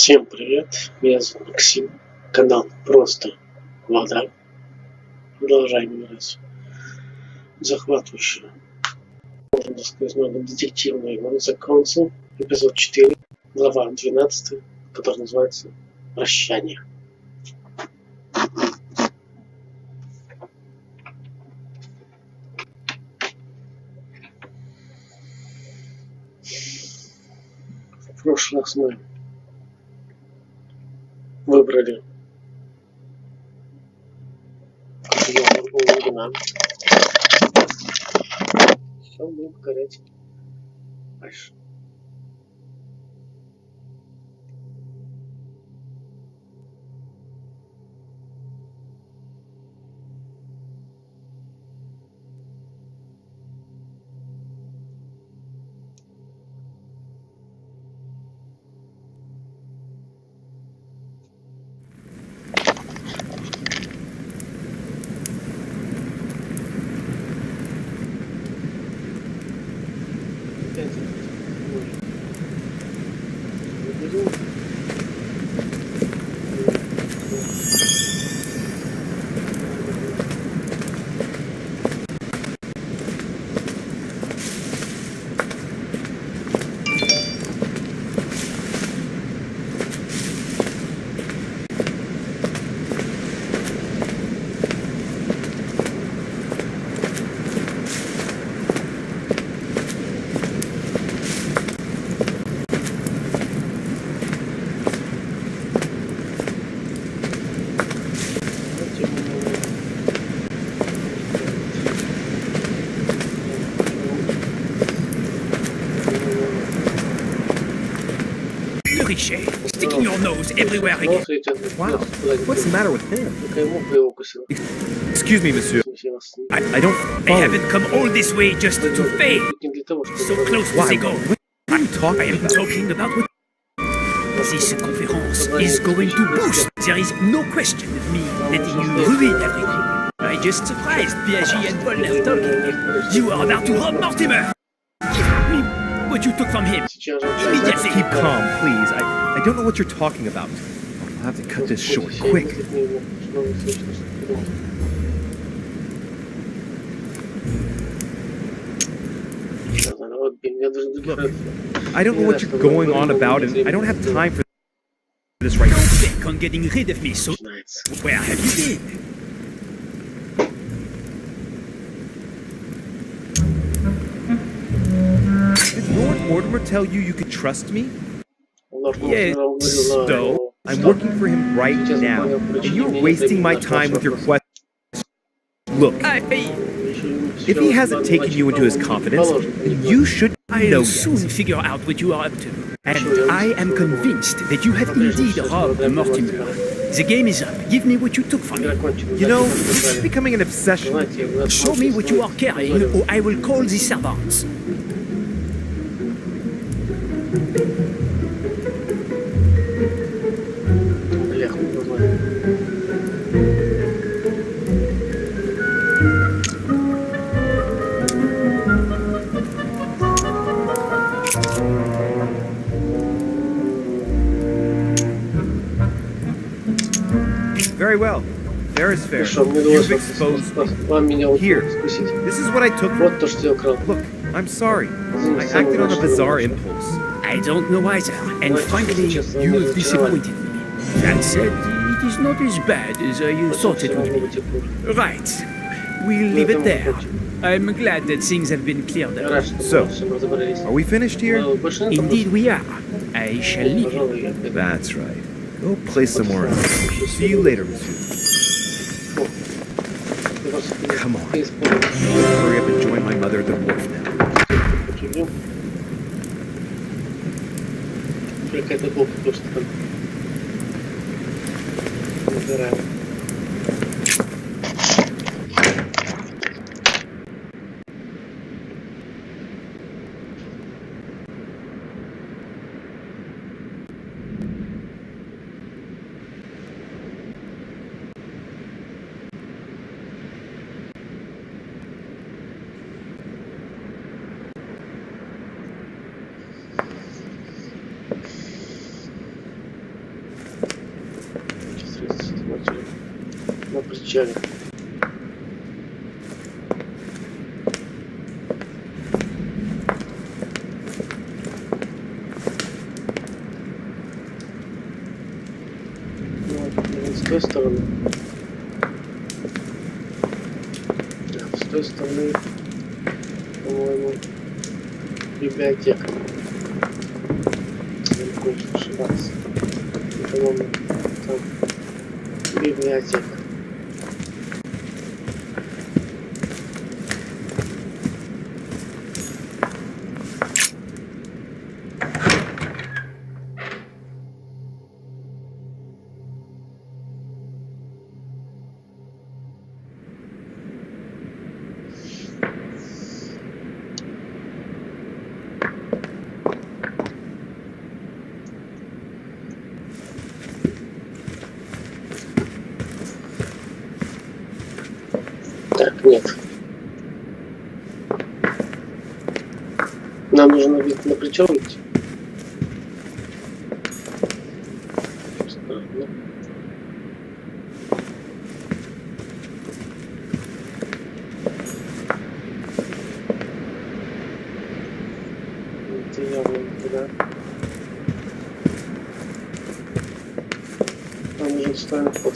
Всем привет, меня зовут Максим, канал Просто Вода. Продолжаем играть захватывающую, можно сказать, детективную игру The Council, эпизод 4, глава 12, которая называется «Прощание». В прошлый раз мы выбрали вина. Все, будем покорять дальше. Sticking your nose everywhere again. Wow, what's the matter with him? Excuse me, monsieur. I don't I haven't come all this way just to fail. So close to the goal. What are you talking about? Talking about what this conference is going to boost. There is no question of me letting you ruin everything. I just surprised Piaget and Polner talking. You are about to rob Mortimer. Give me what you took from him. Let's keep calm, please. I don't know what you're talking about. I'll have to cut this short, quick. Look, I don't know what you're going on about, and I don't have time for this right now. Don't think on getting rid of me, so where have you been? Did Lord Mortimer tell you you could trust me? Yes, So, I'm working for him right now, and you're wasting my time with your questions. Look, if he hasn't taken you into his confidence, then you should know I'll soon figure out what you are up to. And I am convinced that you have indeed robbed Mortimer. The game is up. Give me what you took from me. You know, this is becoming an obsession. Show me what you are carrying, or I will call the servants. Very well. Fair is fair. You've exposed me. Here, this is what I took from... Look, I'm sorry. I acted on a bizarre impulse. I don't know either, and frankly, you have disappointed me. That said, it is not as bad as I thought it would be. Right. We'll leave it there. I'm glad that things have been cleared up. So, are we finished here? Indeed we are. I shall leave you. That's right. Go play some more. See you later, monsieur. Come on. Hurry up and join my mother at the wharf now. печали. С той стороны. Да, с той стороны, по-моему, библиотека. Я не хочу ошибаться. По-моему, там библиотека. Так, нет. Нам нужно ведь на плечо выйти. Странно. Это явно не туда. Нам нужен встроенный вход.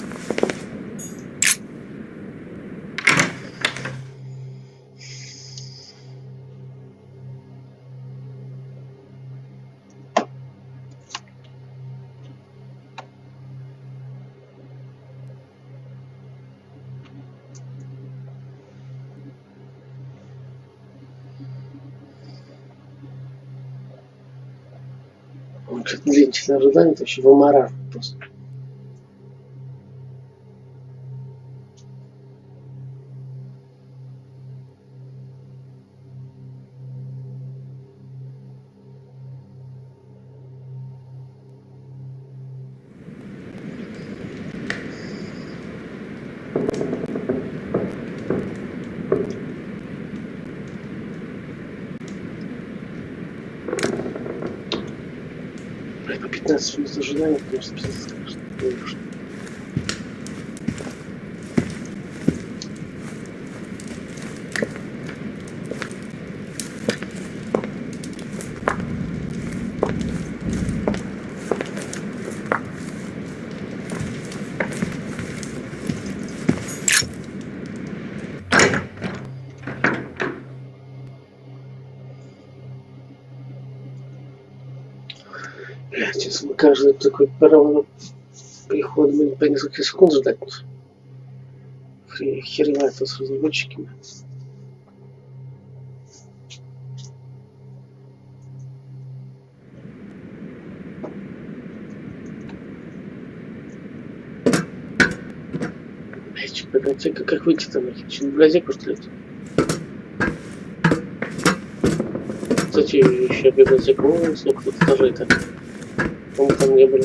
Что-то длительное ожидание, это вообще вымораж просто. По 15 минут ожидания, конечно, пиздец, конечно, конечно. Сейчас мы каждый такой приход будет по несколько секунд ждать. Херня это с разработчиками. Библиотека, как выйти там? Через библиотеку, что ли? Кстати, еще библиотека, о, сколько тут этажей-то. По-моему, там не были.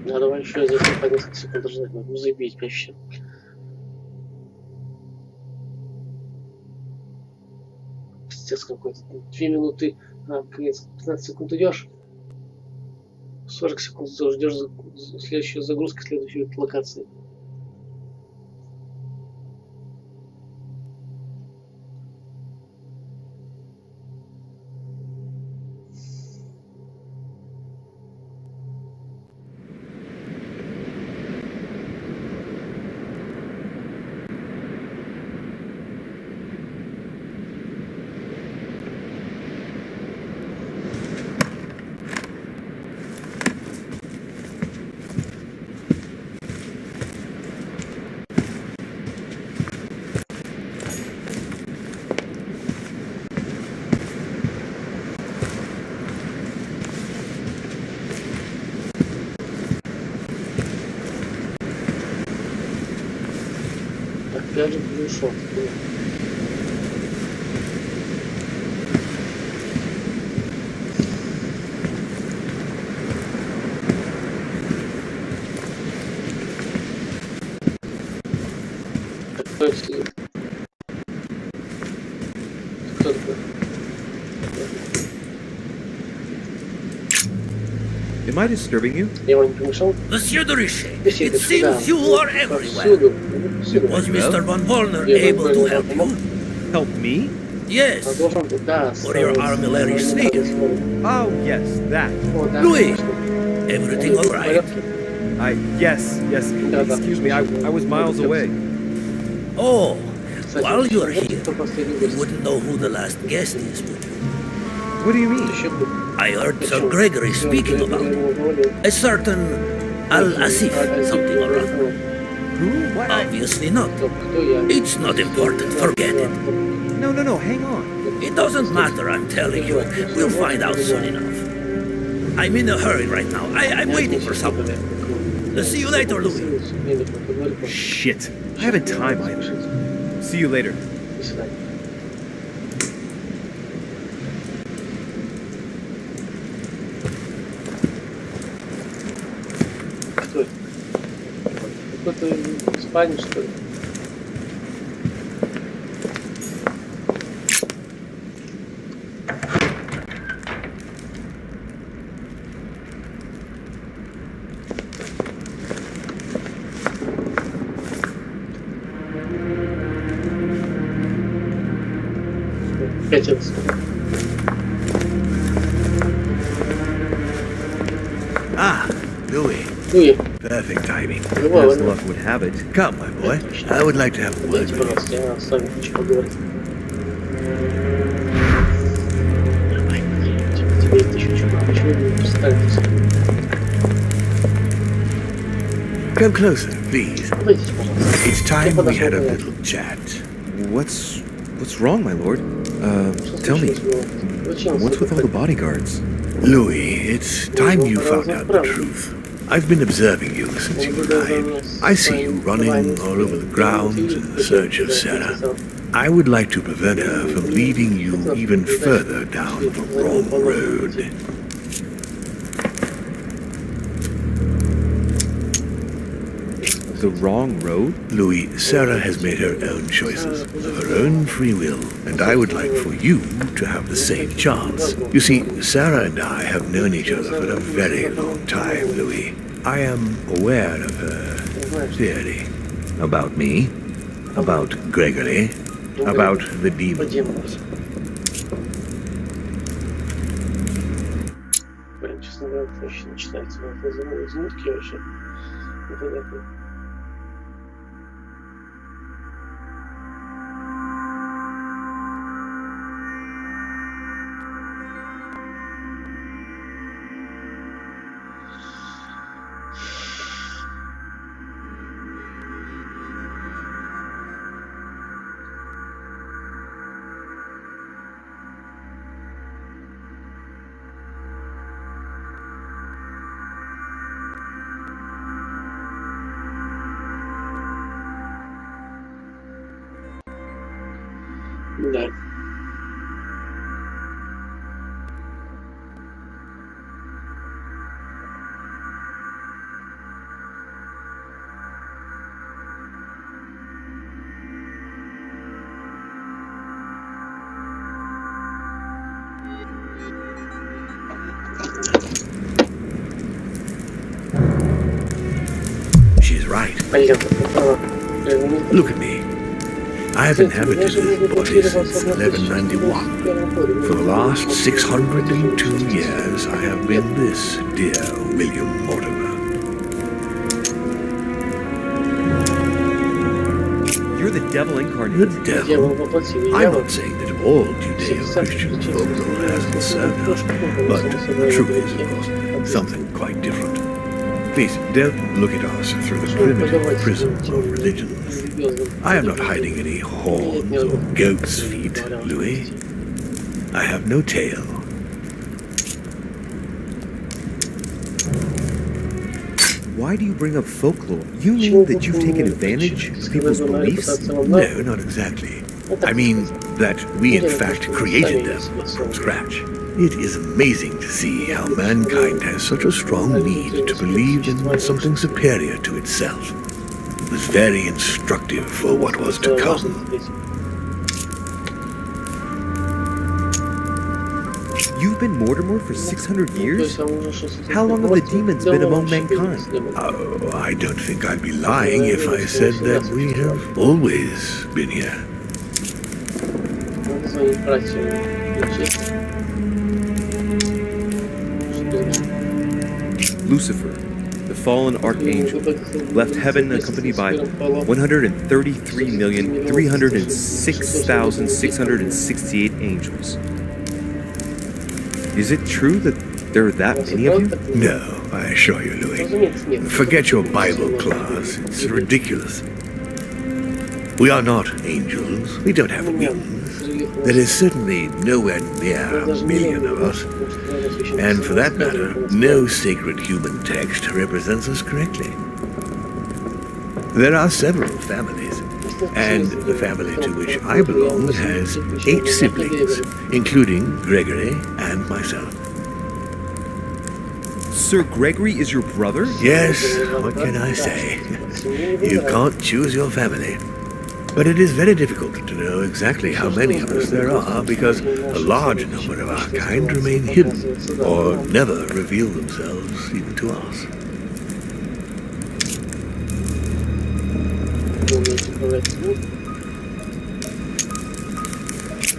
Ну, давай еще здесь по несколько секунд ждать. Ну, заебись вообще. Пиздец какой-то. 2 минуты, конец, 15 секунд идешь. 40 секунд ждешь следующую загрузку, следующей локации. Опять же, ушел. Am I disturbing you? Я вам не помешал? Monsieur de Richet, it seems you are everywhere. Was Mr. Von Wollner able to help you? Help me? Yes, for your armillary sneak. Oh, yes, that. Louis, everything all right? Yes. Excuse me, I was miles away. Oh, while you're here, you wouldn't know who the last guest is, would you? What do you mean? I heard Sir Gregory speaking about a certain Al-Asif, something or other. Who? What? Obviously not. It's not important, forget it. No, hang on. It doesn't matter, I'm telling you. We'll find out soon enough. I'm in a hurry right now. I'm waiting for someone. See you later, Louis. Shit. I haven't time either. See you later. Какой-то спальня, что ли? Пятница. Ah, Louis. Louis. Perfect timing. As luck would have it. Come, my boy. I would like to have a word Дайте, with you. пожалуйста, я с вами хочу поговорить. Тебе еще чего? Почему вы не представитесь? Come closer, please. Подойдите, пожалуйста. It's time we had a little chat. What's wrong, my lord? Tell me. What's with all the bodyguards? Louis, it's time you found out the truth. I've been observing you since you arrived. I see you running all over the grounds in search of Sarah. I would like to prevent her from leading you even further down the wrong road. The wrong road? Louis, Sarah has made her own choices, of her own free will, and I would like for you to have the same chance. You see, Sarah and I have known each other for a very long time, Louis. I am aware of her theory. About me, about Gregory, about the demons. Блин, честно говоря, вообще не читается. Это замутки вообще. Непонятно. Да. She's right. Look at me. I have inhabited this body since 1191. For the last 602 years, I have been this dear William Mortimer. You're the devil incarnate. The devil? I'm not saying that all Judeo-Christian folklore hasn't served us, but the truth is, of course, something quite different. Please, don't look at us through the primitive prism of religions. I am not hiding any horns or goat's feet, Louis. I have no tail. Why do you bring up folklore? You mean that you've taken advantage of people's beliefs? No, not exactly. I mean that we in fact created them from scratch. It is amazing to see how mankind has such a strong need to believe in something superior to itself. It was very instructive for what was to come. You've been Mortimer for 600 years? How long have the demons been among mankind? Oh, I don't think I'd be lying if I said that we have always been here. Lucifer, the fallen archangel, left heaven accompanied by 133,306,668 angels. Is it true that there are that many of you? No, I assure you, Louis. Forget your Bible class. It's ridiculous. We are not angels. We don't have wings. There is certainly nowhere near 1 million of us. And for that matter, no sacred human text represents us correctly. There are several families, and the family to which I belong has 8 siblings, including Gregory and myself. Sir Gregory is your brother? Yes, what can I say? You can't choose your family. But it is very difficult to know exactly how many of us there are because a large number of our kind remain hidden or never reveal themselves even to us.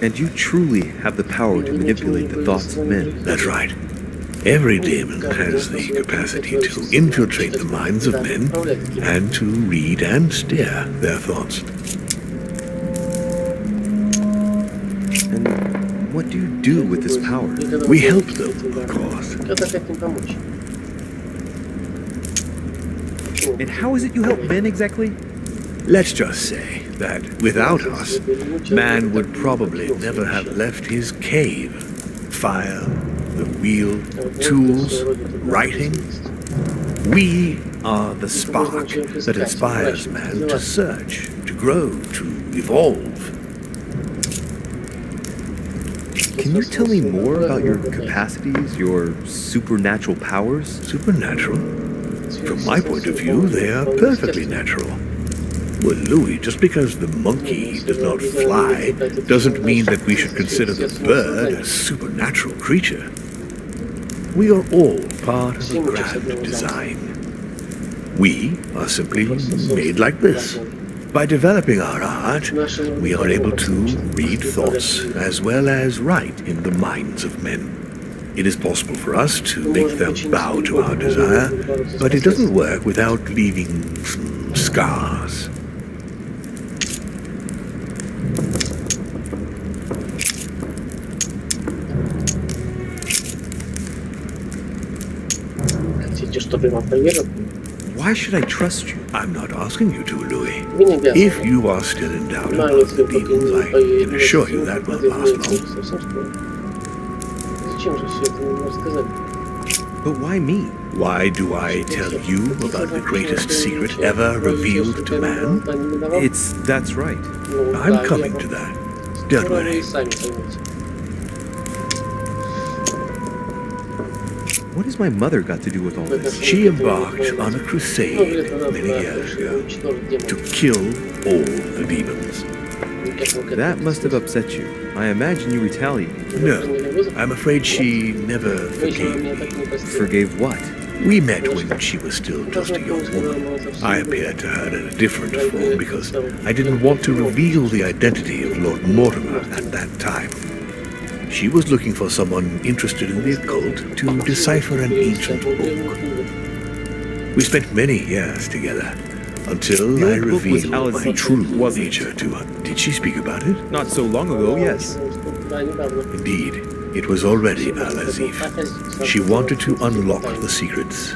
And you truly have the power to manipulate the thoughts of men. That's right. Every demon has the capacity to infiltrate the minds of men and to read and steer their thoughts. And what do you do with this power? We help them, of course. And how is it you help men exactly? Let's just say that without us, man would probably never have left his cave. Fire, the wheel, tools, writing. We are the spark that inspires man to search, to grow, to evolve. Can you tell me more about your capacities, your supernatural powers? Supernatural? From my point of view, they are perfectly natural. Well, Louis, just because the monkey does not fly doesn't mean that we should consider the bird a supernatural creature. We are all part of a grand design. We are simply made like this. By developing our art, we are able to read thoughts as well as write in the minds of men. It is possible for us to make them bow to our desire, but it doesn't work without leaving some scars. Why should I trust you? I'm not asking you to, Louis. If you are still in doubt about the demons, I can assure you that won't last long. But why me? Why do I tell you about the greatest secret ever revealed to man? That's right. I'm coming to that. Don't worry. What has my mother got to do with all this? She embarked on a crusade many years ago to kill all the demons. That must have upset you. I imagine you retaliated. No, I'm afraid she never forgave me. Forgave what? We met when she was still just a young woman. I appeared to her in a different form because I didn't want to reveal the identity of Lord Mortimer at that time. She was looking for someone interested in the occult to decipher an ancient book. We spent many years together until I revealed my true nature to her. Did she speak about it? Not so long ago, yes. Indeed, it was already Al-Azif. She wanted to unlock the secrets.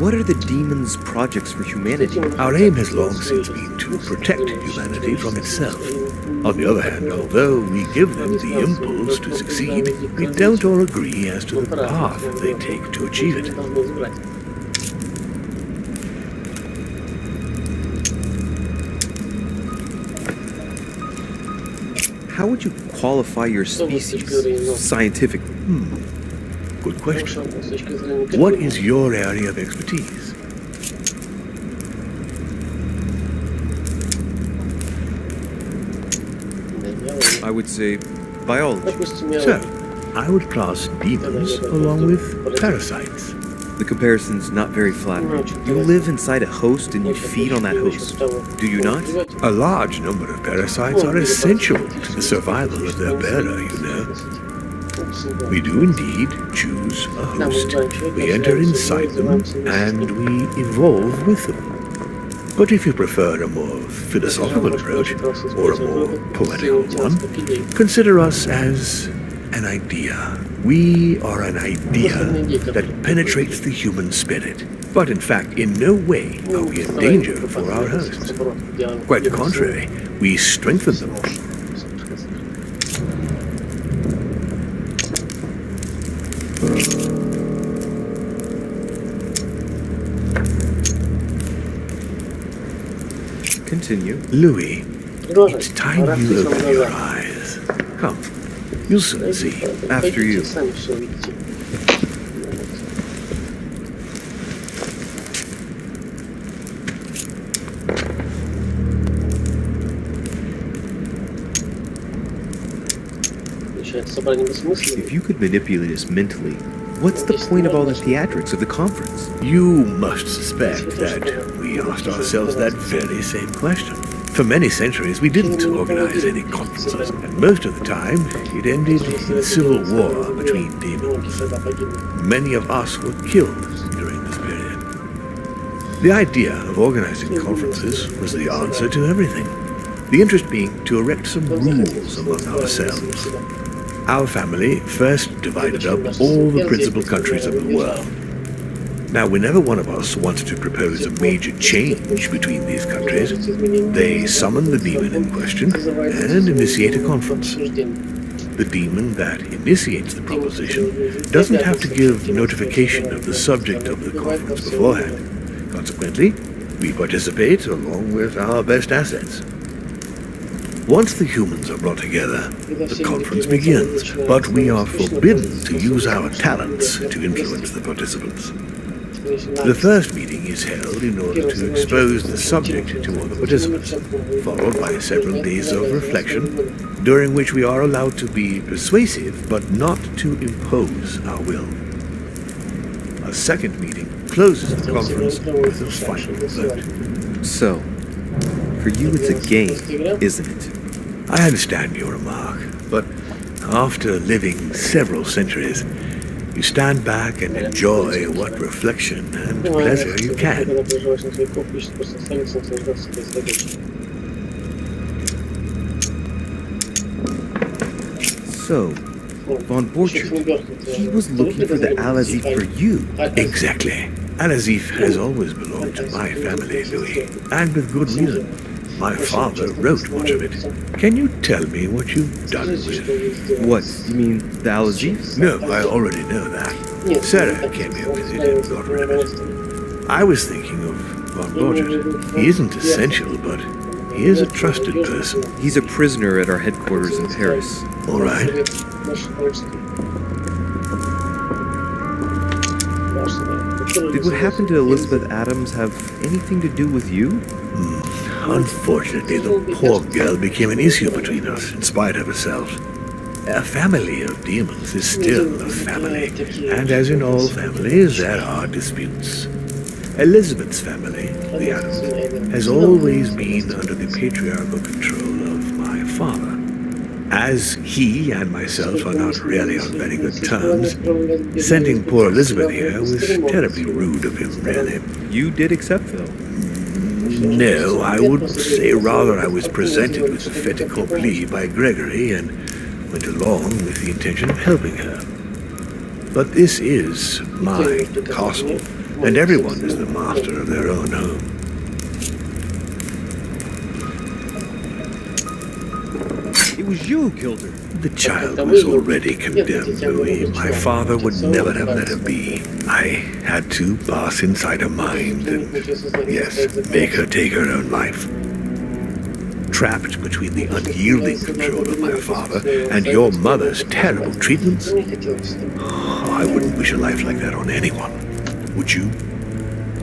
What are the demons' projects for humanity? Our aim has long since been to protect humanity from itself. On the other hand, although we give them the impulse to succeed, we don't all agree as to the path they take to achieve it. How would you qualify your species scientifically? Good question. What is your area of I would say biology. So, I would class demons along with parasites. The comparison's not very flattering. You live inside a host and you feed on that host. Do you not? A large number of parasites are essential to the survival of their bearer, you know. We do indeed choose a host. We enter inside them and we evolve with them. But if you prefer a more philosophical approach, or a more poetical one, consider us as an idea. We are an idea that penetrates the human spirit. But in fact, in no way are we a danger for our hosts. Quite the contrary, we strengthen them. Continue. Louis, it's time you open your eyes. Come, you'll soon see. After you. If you could manipulate us mentally, what's the point of all the theatrics of the conference? You must suspect that we asked ourselves that very same question. For many centuries, we didn't organize any conferences, and most of the time, it ended in a civil war between demons. Many of us were killed during this period. The idea of organizing conferences was the answer to everything. The interest being to erect some rules among ourselves. Our family first divided up all the principal countries of the world. Now, whenever one of us wanted to propose a major change between these countries, they summon the demon in question and initiate a conference. The demon that initiates the proposition doesn't have to give notification of the subject of the conference beforehand. Consequently, we participate along with our best assets. Once the humans are brought together, the conference begins, but we are forbidden to use our talents to influence the participants. The first meeting is held in order to expose the subject to all the participants, followed by several days of reflection, during which we are allowed to be persuasive but not to impose our will. A second meeting closes the conference with a final vote. So, for you it's a game, isn't it? I understand your remark, but after living several centuries, you stand back and enjoy what reflection and pleasure you can. So, Von Borchardt, he was looking for the Al-Azif for you. Exactly. Al-Azif has always belonged to my family, Louis, and with good reason. My father wrote much of it. Can you tell me what you've done with it? What, you mean the Al-Azif? No, I already know that. Sarah came here with it and got rid of it. I was thinking of Von Borchardt. He isn't essential, but he is a trusted person. He's a prisoner at our headquarters in Paris. All right. Did what happened to Elizabeth Adams have anything to do with you? Unfortunately, the poor girl became an issue between us, in spite of herself. A family of demons is still a family, and as in all families, there are disputes. Elizabeth's family, the Adams, has always been under the patriarchal control of my father. As he and myself are not really on very good terms, sending poor Elizabeth here was terribly rude of him, really. You did accept, though. No, I would say rather I was presented with the fait accompli by Gregory and went along with the intention of helping her. But this is my castle, and everyone is the master of their own home. It was you who killed her. The child was already condemned, Louis. My father would never have let her be. I had to pass inside her mind and, yes, make her take her own life. Trapped between the unyielding control of my father and your mother's terrible treatments, I wouldn't wish a life like that on anyone. Would you?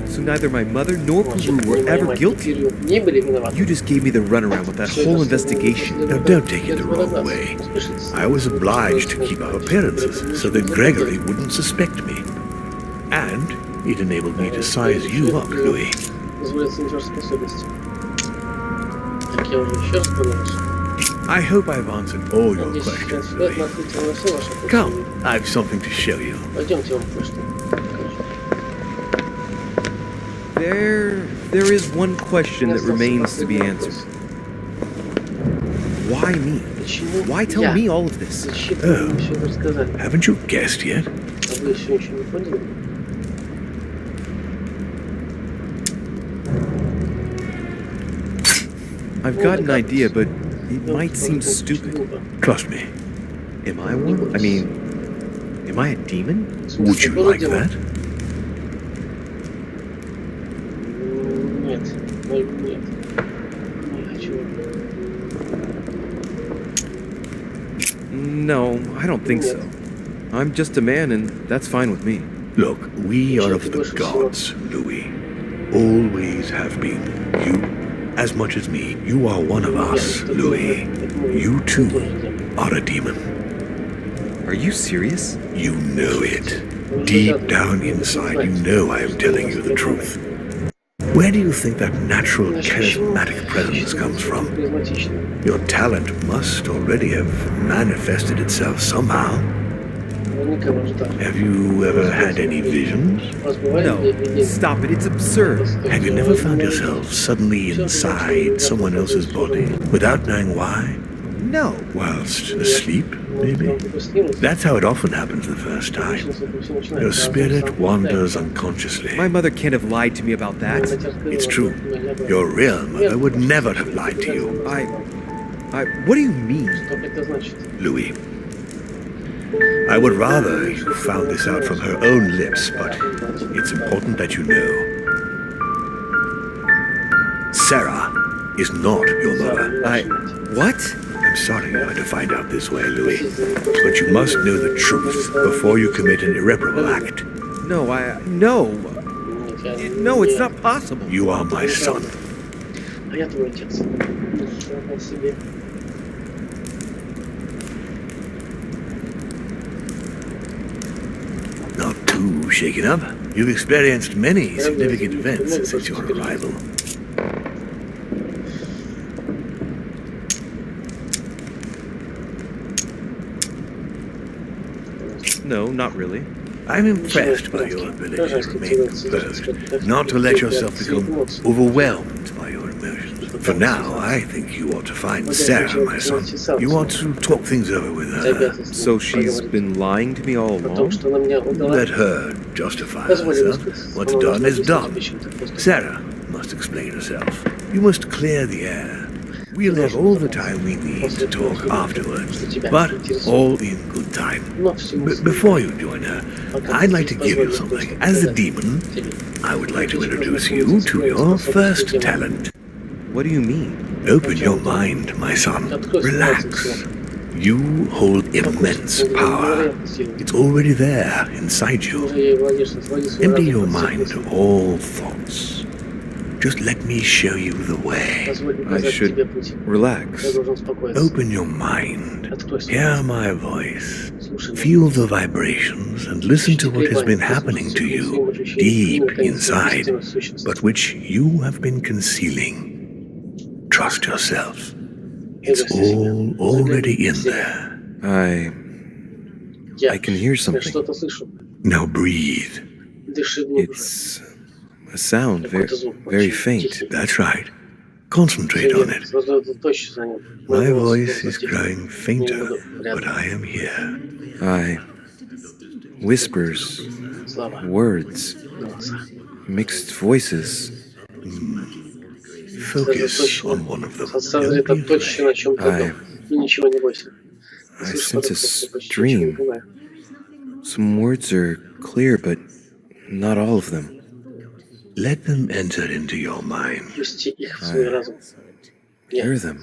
So neither my mother nor Peru were ever guilty. Не были виноваты. You just gave me the runaround with that whole investigation. Now, don't take it the wrong way. I was obliged to keep up appearances so that Gregory wouldn't suspect me. And it enabled me to size you up, Louis. I hope I've answered all your questions, Louis. Come, I've something to show you. There is one question that remains to be answered. Why me? Why tell me all of this? Oh, haven't you guessed yet? I've got an idea, but it might seem stupid. Trust me. Am I one? I mean, am I a demon? Would you like that? Нет, нет. Не хочу. No, I don't think so. I'm just a man, and that's fine with me. Look, we are of the gods, Louis. Always have been. You, as much as me, you are one of us, Louis. You too are a demon. Are you serious? You know it. Deep down inside, you know I am telling you the truth. Where do you think that natural, charismatic presence comes from? Your talent must already have manifested itself somehow. Have you ever had any visions? No, stop it, it's absurd. Have you never found yourself suddenly inside someone else's body without knowing why? No. Whilst asleep, maybe? That's how it often happens the first time. Your spirit wanders unconsciously. My mother can't have lied to me about that. It's true. Your real mother would never have lied to you. What do you mean? Louis, I would rather you found this out from her own lips, but it's important that you know. Sarah is not your mother. What? I'm sorry you're going to find out this way, Louis, but you must know the truth before you commit an irreparable act. No, No, it's not possible. You are my son. А я твой отец. О себе. Not too shaken up. You've experienced many significant events since your arrival. No, not really. I'm impressed by your ability to remain composed, not to let yourself become overwhelmed by your emotions. For now, I think you ought to find Sarah, my son. You ought to talk things over with her. So she's been lying to me all along? Let her justify herself. What's done is done. Sarah must explain herself. You must clear the air. We'll have all the time we need to talk afterwards, but all in good time. Before you join her, I'd like to give you something. As a demon, I would like to introduce you to your first talent. What do you mean? Open your mind, my son. Relax. You hold immense power. It's already there, inside you. Empty your mind of all thoughts. Just let me show you the way. I should relax. Open your mind. Hear my voice. Feel the vibrations and listen to what has been happening to you deep inside, but which you have been concealing. Trust yourself. It's all already in there. I can hear something. Now breathe. It's a sound, very faint. That's right. Concentrate on it. My voice is growing fainter, but I am here. Whispers, words, mixed voices. Focus on one of them. I sense a stream. Some words are clear, but not all of them. Let them enter into your mind. Hear them.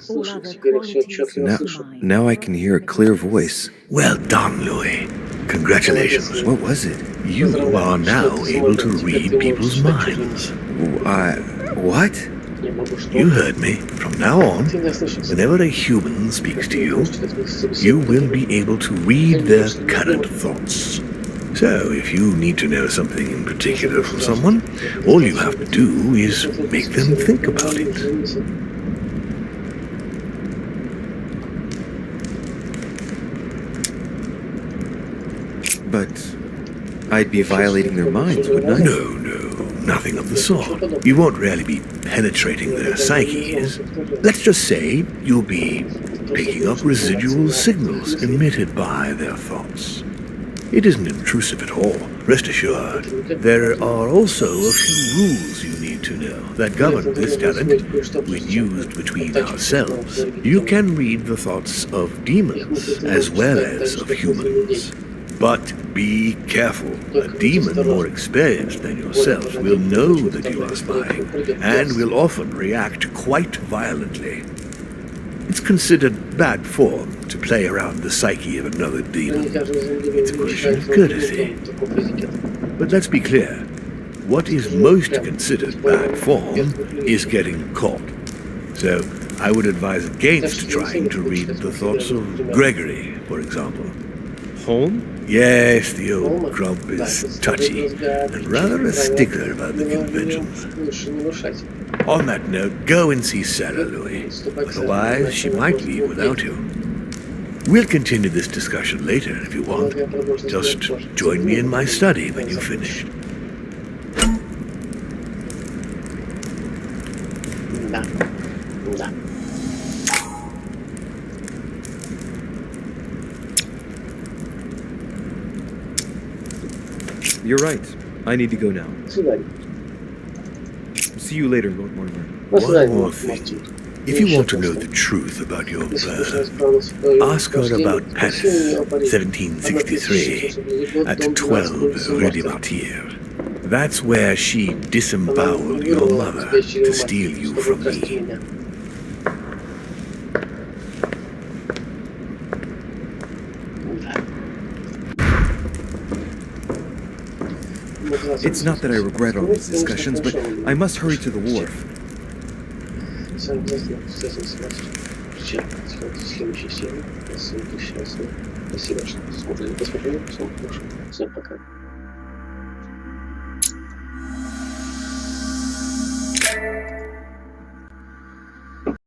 Now I can hear a clear voice. Well done, Louis. Congratulations. What was it? You are now able to read people's minds. What? You heard me. From now on, whenever a human speaks to you, you will be able to read their current thoughts. So, if you need to know something in particular from someone, all you have to do is make them think about it. But I'd be violating their minds, wouldn't I? No, nothing of the sort. You won't really be penetrating their psyches. Let's just say you'll be picking up residual signals emitted by their thoughts. It isn't intrusive at all, rest assured. There are also a few rules you need to know that govern this talent. When used between ourselves, you can read the thoughts of demons as well as of humans. But be careful. A demon more experienced than yourself will know that you are spying and will often react quite violently. It's considered bad form to play around the psyche of another demon. It's a question of courtesy. But let's be clear. What is most considered bad form is getting caught. So I would advise against trying to read the thoughts of Gregory, for example. Home? Yes, the old grump is touchy and rather a stickler about the conventions. On that note, go and see Sarah, Louis. Otherwise, she might leave without you. We'll continue this discussion later if you want. Just join me in my study when you've finished. You're right. I need to go now. See you later, Lord Mortimer. One more thing. If you want to know the truth about your birth, ask her about Paris, 1763, at 12 Rue des Martyrs. That's where she disemboweled your mother to steal you from me. It's not that I regret all these discussions, but I must hurry to the wharf. Спасибо, что смотрели, посмотрели, всем хорошо. Всем пока.